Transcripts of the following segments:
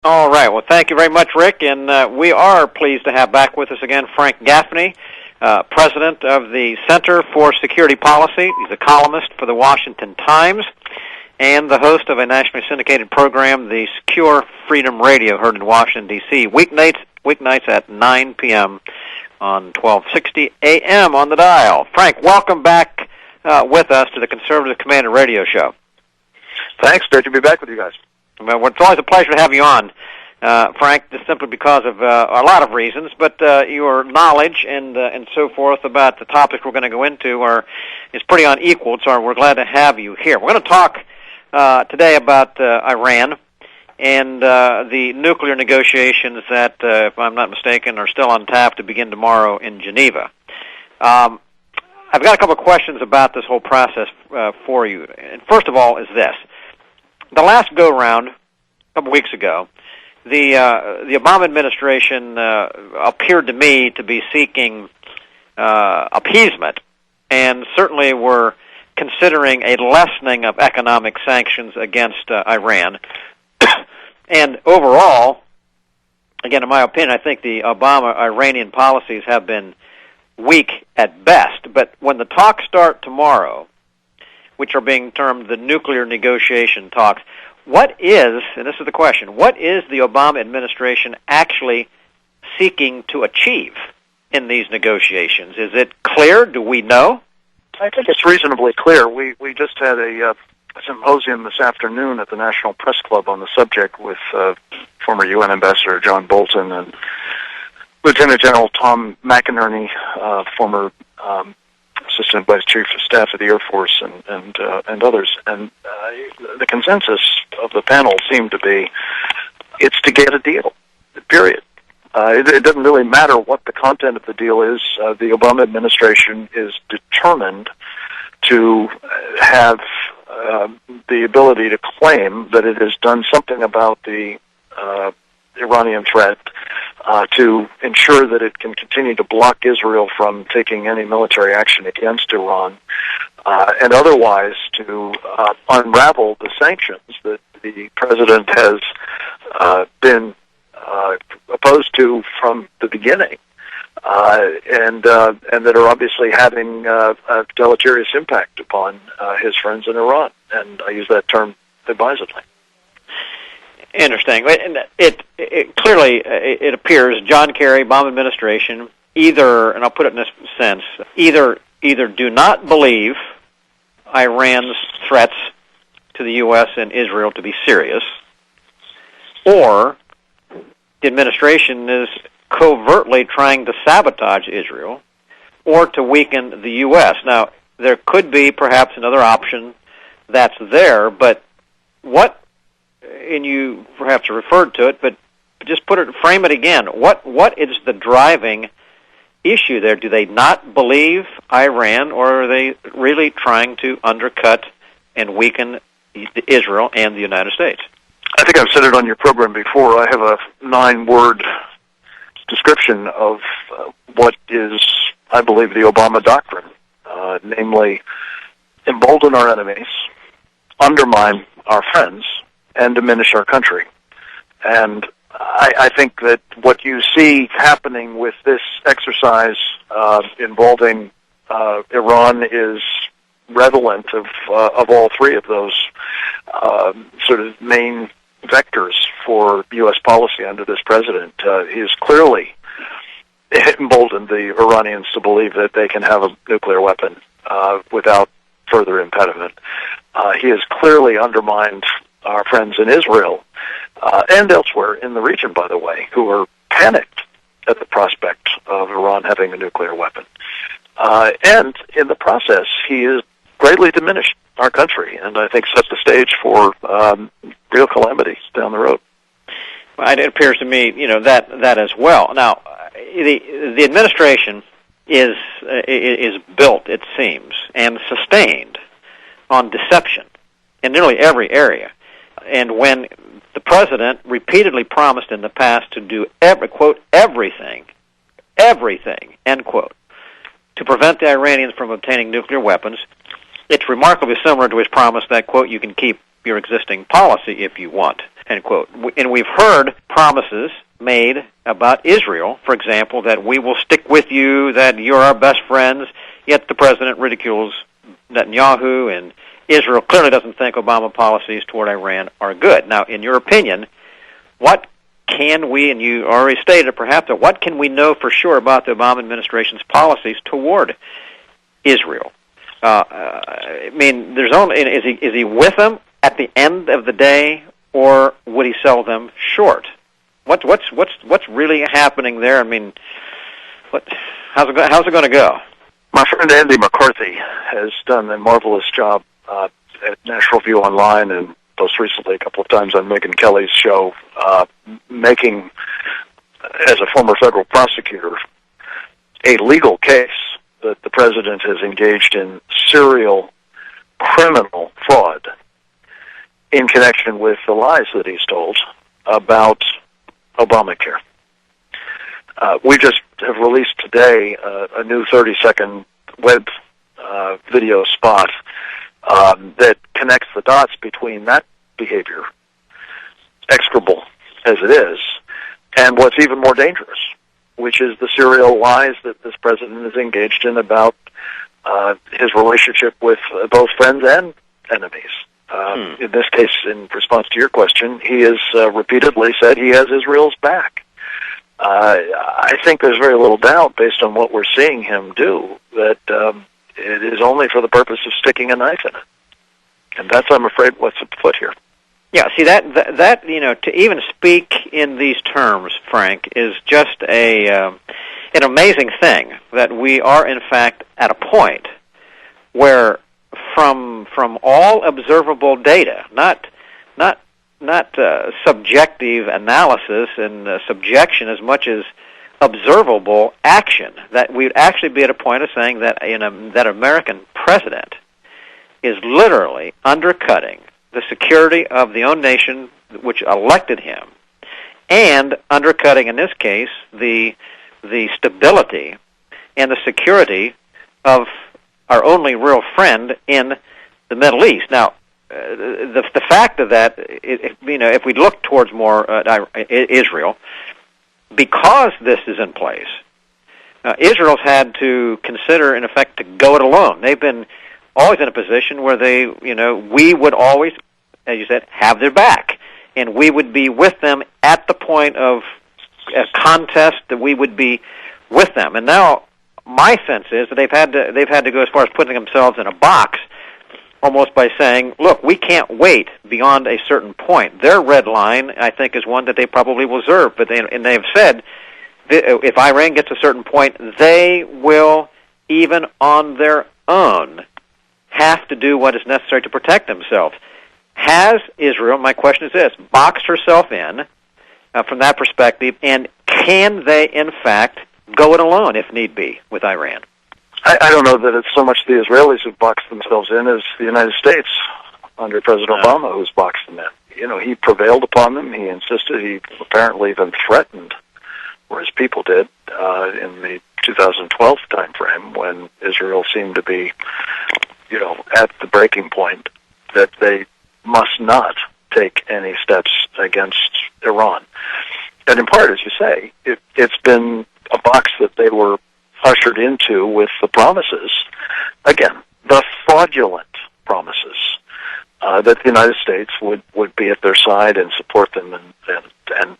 All right. Well, thank you very much, Rick. And we are pleased to have back with us again Frank Gaffney, president of the Center for Security Policy. He's a columnist for the Washington Times and the host of a nationally syndicated program, the Secure Freedom Radio, heard in Washington, D.C., weeknights at 9 p.m. on 1260 a.m. on the dial. Frank, welcome back with us to the Conservative Commander Radio Show. Thanks. Great to be back with you guys. Well, it's always a pleasure to have you on, Frank, just simply because of a lot of reasons, but your knowledge and so forth about the topics we're going to go into is pretty unequaled, so we're glad to have you here. We're going to talk today about Iran and the nuclear negotiations that, if I'm not mistaken, are still on tap to begin tomorrow in Geneva. I've got a couple of questions about this whole process for you. And first of all is this. The last go-round, a couple weeks ago, the Obama administration appeared to me to be seeking appeasement, and certainly were considering a lessening of economic sanctions against Iran. And overall, again, in my opinion, I think the Obama-Iranian policies have been weak at best. But when the talks start tomorrow, which are being termed the nuclear negotiation talks, what is, and this is the question, what is the Obama administration actually seeking to achieve in these negotiations? Is it clear? Do we know? I think it's reasonably clear. We just had a symposium this afternoon at the National Press Club on the subject with former UN Ambassador John Bolton and Lieutenant General Tom McInerney, former Assistant Vice Chief of Staff of the Air Force, and others. And the consensus of the panel seemed to be, it's to get a deal, period. It doesn't really matter what the content of the deal is. The Obama administration is determined to have the ability to claim that it has done something about the Iranian threat to ensure that it can continue to block Israel from taking any military action against Iran, and otherwise to unravel the sanctions that the president has been opposed to from the beginning, and that are obviously having a deleterious impact upon his friends in Iran. And I use that term advisedly. Interesting. And it clearly it appears John Kerry, Obama administration, either, and I'll put it in this sense, either do not believe Iran's threats to the U.S. and Israel to be serious, or the administration is covertly trying to sabotage Israel or to weaken the U.S. Now, there could be perhaps another option that's there, but what, and you perhaps referred to it, but just frame it again. What is the driving issue there? Do they not believe Iran, or are they really trying to undercut and weaken Israel and the United States? I think I've said it on your program before. I have a 9-word description of what is, I believe, the Obama doctrine, namely, embolden our enemies, undermine our friends, and diminish our country. And I think that what you see happening with this exercise involving Iran is redolent of all three of those sort of main vectors for U.S. policy under this president. He has clearly emboldened the Iranians to believe that they can have a nuclear weapon without further impediment. He has clearly undermined our friends in Israel and elsewhere in the region, by the way, who are panicked at the prospect of Iran having a nuclear weapon. And in the process, he has greatly diminished our country, and I think set the stage for real calamities down the road. Well, it appears to me, that as well. Now, the administration is built, it seems, and sustained on deception in nearly every area. And when the president repeatedly promised in the past to do everything, end quote, to prevent the Iranians from obtaining nuclear weapons, it's remarkably similar to his promise that, quote, you can keep your existing policy if you want. end quote. And we've heard promises made about Israel, for example, that we will stick with you, that you're our best friends, yet the president ridicules Netanyahu, and Israel clearly doesn't think Obama policies toward Iran are good. Now, in your opinion, what can we, and you already stated it perhaps, what can we know for sure about the Obama administration's policies toward Israel? I mean, there's only, is he with them at the end of the day, or would he sell them short? What's really happening there? I mean, how's it going to go? My friend Andy McCarthy has done a marvelous job at National View Online, and most recently a couple of times on Megyn Kelly's show, making, as a former federal prosecutor, a legal case that the president has engaged in serial criminal fraud in connection with the lies that he's told about Obamacare. We just have released today a new 30-second web video spot that connects the dots between that behavior, execrable as it is, and what's even more dangerous, which is the serial lies that this president is engaged in about his relationship with both friends and enemies. In this case, in response to your question, he has repeatedly said he has Israel's back. I think there's very little doubt, based on what we're seeing him do, that it is only for the purpose of sticking a knife in it. And that's, I'm afraid, what's afoot here. Yeah, see, that to even speak in these terms, Frank, is just an amazing thing, that we are, in fact, at a point where from all observable data, not subjective analysis and subjection as much as observable action, that we'd actually be at a point of saying that that American president is literally undercutting the security of the own nation which elected him, and undercutting, in this case, the stability and the security of our only real friend in the Middle East. Now, the fact of that, if we look towards more Israel, because this is in place, Israel's had to consider, in effect, to go it alone. They've been always in a position where we would always, as you said, have their back, and we would be with them at the point of a contest, that we would be with them. And now, my sense is that they've had to go as far as putting themselves in a box, almost by saying, look, we can't wait beyond a certain point. Their red line, I think, is one that they probably will observe, but they have said, if Iran gets a certain point, they will, even on their own, have to do what is necessary to protect themselves. Has Israel, my question is this, boxed herself in from that perspective, and can they, in fact, go it alone, if need be, with Iran? I don't know that it's so much the Israelis who've boxed themselves in as the United States under President Obama who's boxed them in. He prevailed upon them. He insisted. He apparently even threatened, or his people did, in the 2012 timeframe, when Israel seemed to be, at the breaking point, that they must not take any steps against Iran. And in part, as you say, it's been a box that they were ushered into with the promises, again, the fraudulent promises, that the United States would be at their side and support them and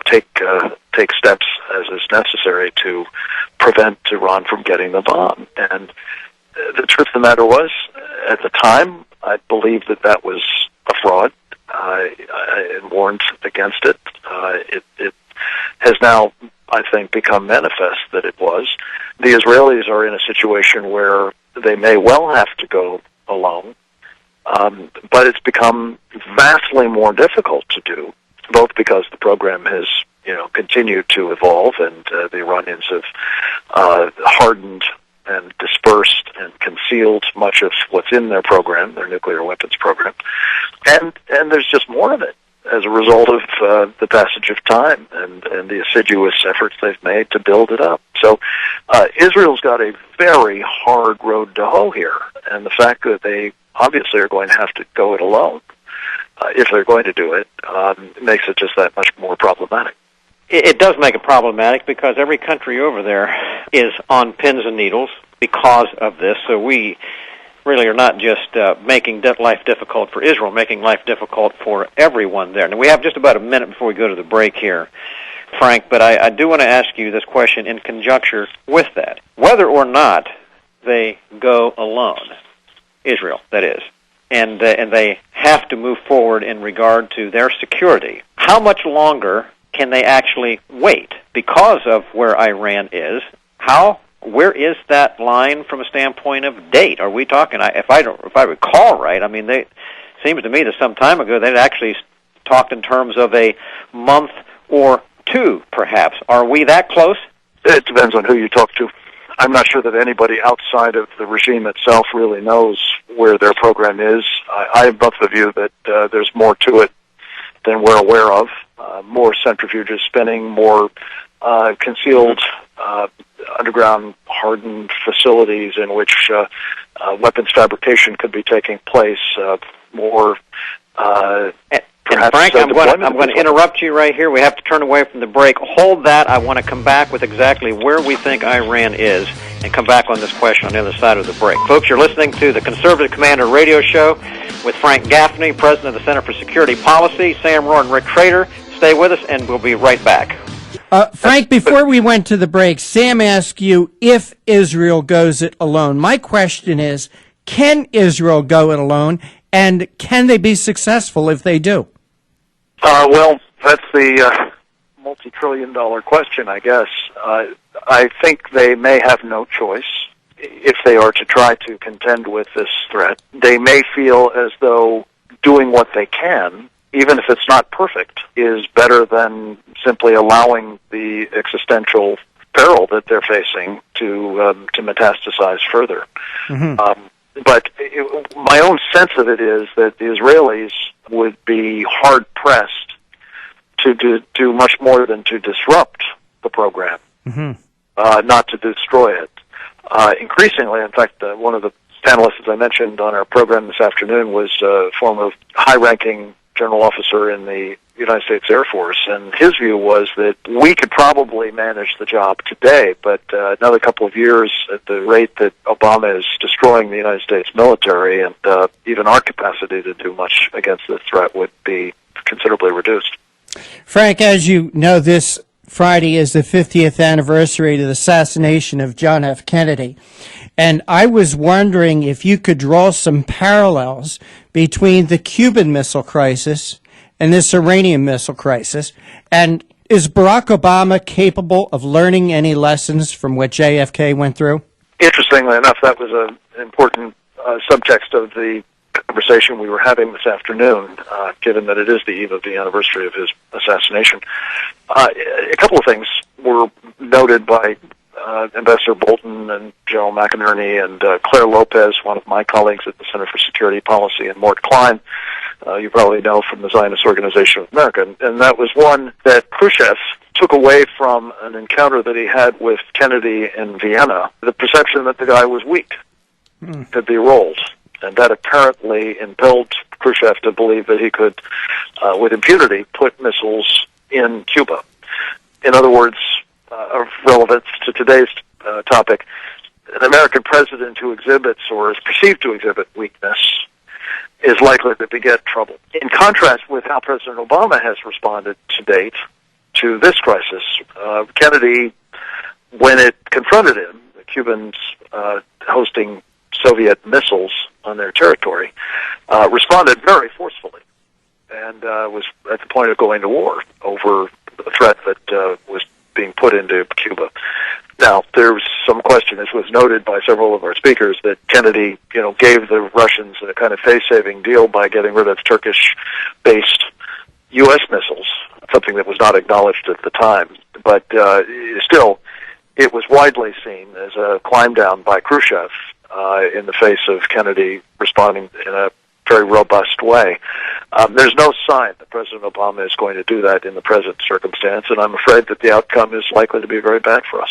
take steps as is necessary to prevent Iran from getting the bomb. And the truth of the matter was, at the time, I believed that was a fraud. I warned against it. It has now, I think, become manifest that it was. The Israelis are in a situation where they may well have to go alone, but it's become vastly more difficult to do, both because the program has continued to evolve, and the Iranians have hardened and dispersed and concealed much of what's in their program, their nuclear weapons program, and there's just more of it as a result of the passage of time and the assiduous efforts they've made to build it up. So Israel's got a very hard road to hoe here, and the fact that they obviously are going to have to go it alone if they're going to do it, makes it just that much more problematic. It does make it problematic because every country over there is on pins and needles because of this. So we really are not just making life difficult for Israel, making life difficult for everyone there. Now, we have just about a minute before we go to the break here, Frank, but I do want to ask you this question in conjunction with that. Whether or not they go alone, Israel, that is, and they have to move forward in regard to their security, how much longer can they actually wait because of where Iran is? Where is that line from a standpoint of date? Are we talking? If I recall right, I mean, it seems to me that some time ago they'd actually talked in terms of a month or two, perhaps. Are we that close? It depends on who you talk to. I'm not sure that anybody outside of the regime itself really knows where their program is. I have both the view that there's more to it than we're aware of. More centrifuges spinning, more concealed underground hardened facilities in which weapons fabrication could be taking place, more and Frank, I'm going to interrupt you right here. We have to turn away from the break. Hold that. I want to come back with exactly where we think Iran is and come back on this question on the other side of the break. Folks, you're listening to the Conservative Commander Radio Show with Frank Gaffney, President of the Center for Security Policy, Sam Rohrer and Rick Trader. Stay with us, and we'll be right back. Frank, before we went to the break, Sam asked you if Israel goes it alone. My question is, can Israel go it alone, and can they be successful if they do? Well, that's the multi-trillion-dollar question, I guess. I think they may have no choice if they are to try to contend with this threat. They may feel as though doing what they can, even if it's not perfect, is better than simply allowing the existential peril that they're facing to metastasize further. Mm-hmm. But my own sense of it is that the Israelis would be hard-pressed to do much more than to disrupt the program, not to destroy it. Increasingly, in fact, one of the panelists, as I mentioned on our program this afternoon, was a former high-ranking general officer in the United States Air Force, and his view was that we could probably manage the job today, but another couple of years at the rate that Obama is destroying the United States military, and even our capacity to do much against this threat would be considerably reduced. Frank, as you know, this Friday is the 50th anniversary of the assassination of John F. Kennedy. And I was wondering if you could draw some parallels between the Cuban Missile Crisis and this Iranian missile crisis. And is Barack Obama capable of learning any lessons from what JFK went through? Interestingly enough, that was an important subtext of the conversation we were having this afternoon, given that it is the eve of the anniversary of his assassination. A couple of things were noted by Ambassador Bolton and General McInerney and Claire Lopez, one of my colleagues at the Center for Security Policy, and Mort Klein, you probably know from the Zionist Organization of America. And that was one that Khrushchev took away from an encounter that he had with Kennedy in Vienna, the perception that the guy was weak, could be rolled. And that apparently impelled Khrushchev to believe that he could, with impunity, put missiles in Cuba. In other words, of relevance to today's topic, an American president who exhibits or is perceived to exhibit weakness is likely to beget trouble. In contrast with how President Obama has responded to date to this crisis, Kennedy, when it confronted him, the Cubans hosting Soviet missiles on their territory, responded very forcefully and was at the point of going to war over the threat that was being put into Cuba. Now, there's some question, as was noted by several of our speakers, that Kennedy, gave the Russians a kind of face-saving deal by getting rid of Turkish-based U.S. missiles, something that was not acknowledged at the time. But still, it was widely seen as a climb down by Khrushchev in the face of Kennedy responding in a very robust way. There's no sign that President Obama is going to do that in the present circumstance, and I'm afraid that the outcome is likely to be very bad for us.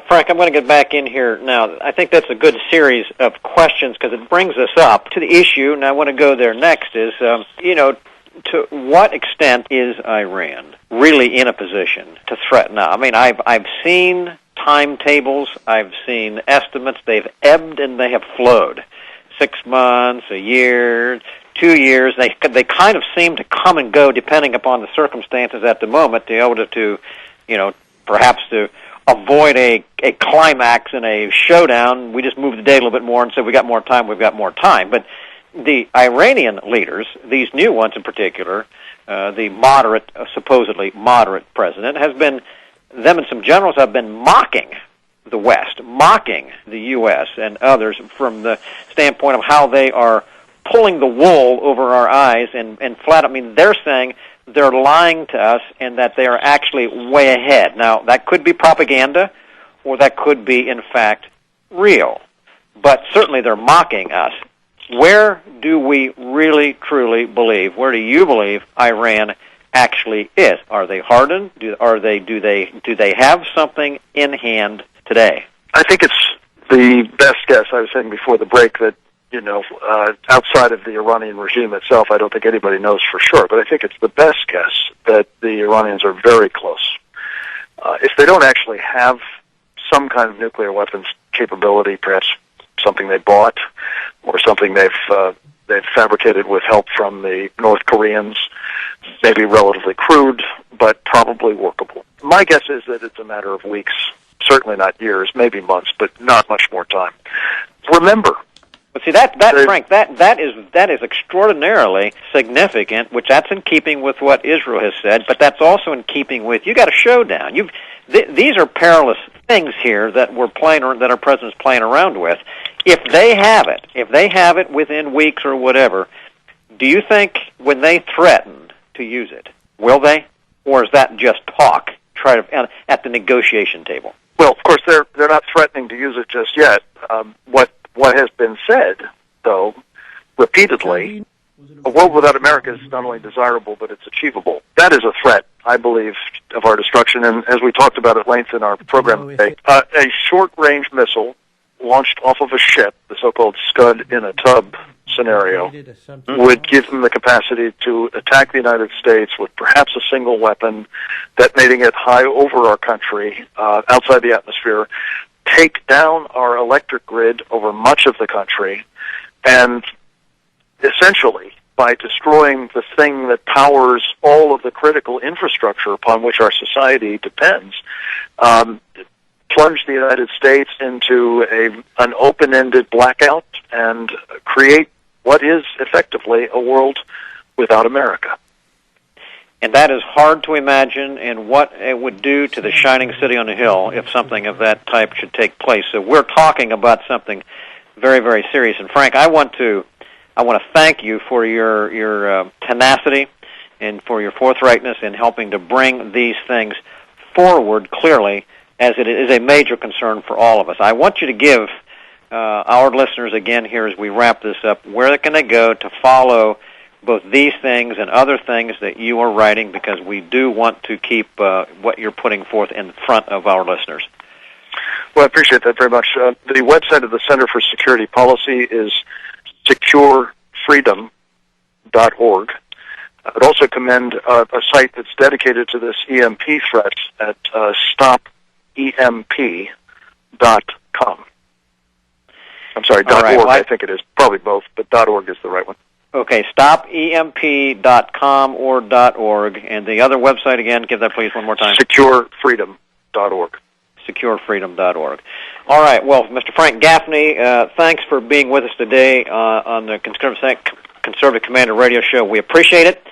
Frank, I'm going to get back in here now. I think that's a good series of questions because it brings us up to the issue, and I want to go there next, is, to what extent is Iran really in a position to threaten now? I mean, I've seen timetables, I've seen estimates. They've ebbed and they have flowed. 6 months, a year, 2 years. They kind of seem to come and go depending upon the circumstances at the moment. In order to, perhaps to avoid a climax in a showdown, we just move the date a little bit more and say we've got more time. But the Iranian leaders, these new ones in particular, the moderate, supposedly moderate president, them and some generals have been mocking the West, mocking the U.S. and others from the standpoint of how they are pulling the wool over our eyes and flat. I mean, they're saying they're lying to us and that they are actually way ahead. Now, that could be propaganda or that could be, in fact, real. But certainly they're mocking us. Where do we really, truly believe, where do you believe Iran actually is? Are they hardened? Do they have something in hand today? I think it's the best guess. I was saying before the break that, outside of the Iranian regime itself, I don't think anybody knows for sure, but I think it's the best guess that the Iranians are very close. If they don't actually have some kind of nuclear weapons capability, perhaps something they bought or something they've fabricated with help from the North Koreans, maybe relatively crude, but probably workable. My guess is that it's a matter of weeks, certainly not years, maybe months, but not much more time. Remember, but see Frank, that is extraordinarily significant, which that's in keeping with what Israel has said, but that's also in keeping with you got a showdown. These are perilous things here that our president's playing around with. If they have it within weeks or whatever, do you think when they threaten to use it, will they, or is that just talk? At the negotiation table. Well, of course, they're not threatening to use it just yet. What has been said, though, repeatedly, a world without America is not only desirable, but it's achievable. That is a threat, I believe, of our destruction. And as we talked about at length in our program today, a short-range missile launched off of a ship, the so-called Scud in a tub scenario, would give them the capacity to attack the United States with perhaps a single weapon, detonating it high over our country, outside the atmosphere, take down our electric grid over much of the country, and essentially, by destroying the thing that powers all of the critical infrastructure upon which our society depends, plunge the United States into an open-ended blackout and create what is effectively a world without America. And that is hard to imagine, and what it would do to the shining city on the hill if something of that type should take place. So we're talking about something very, very serious. And Frank, I want to thank you for your tenacity and for your forthrightness in helping to bring these things forward clearly, as it is a major concern for all of us. I want you to give our listeners again here as we wrap this up where can they go to follow both these things and other things that you are writing, because we do want to keep what you're putting forth in front of our listeners. Well, I appreciate that very much. The website of the Center for Security Policy is securefreedom.org. I'd also commend a site that's dedicated to this EMP threat at stopemp.com. I'm sorry, .org, well, I think it is. Probably both, but .org is the right one. Okay, stopemp.com or .org. And the other website, again, give that please one more time. Securefreedom.org. Securefreedom.org. All right, well, Mr. Frank Gaffney, thanks for being with us today on the Conservative Commander Radio Show. We appreciate it.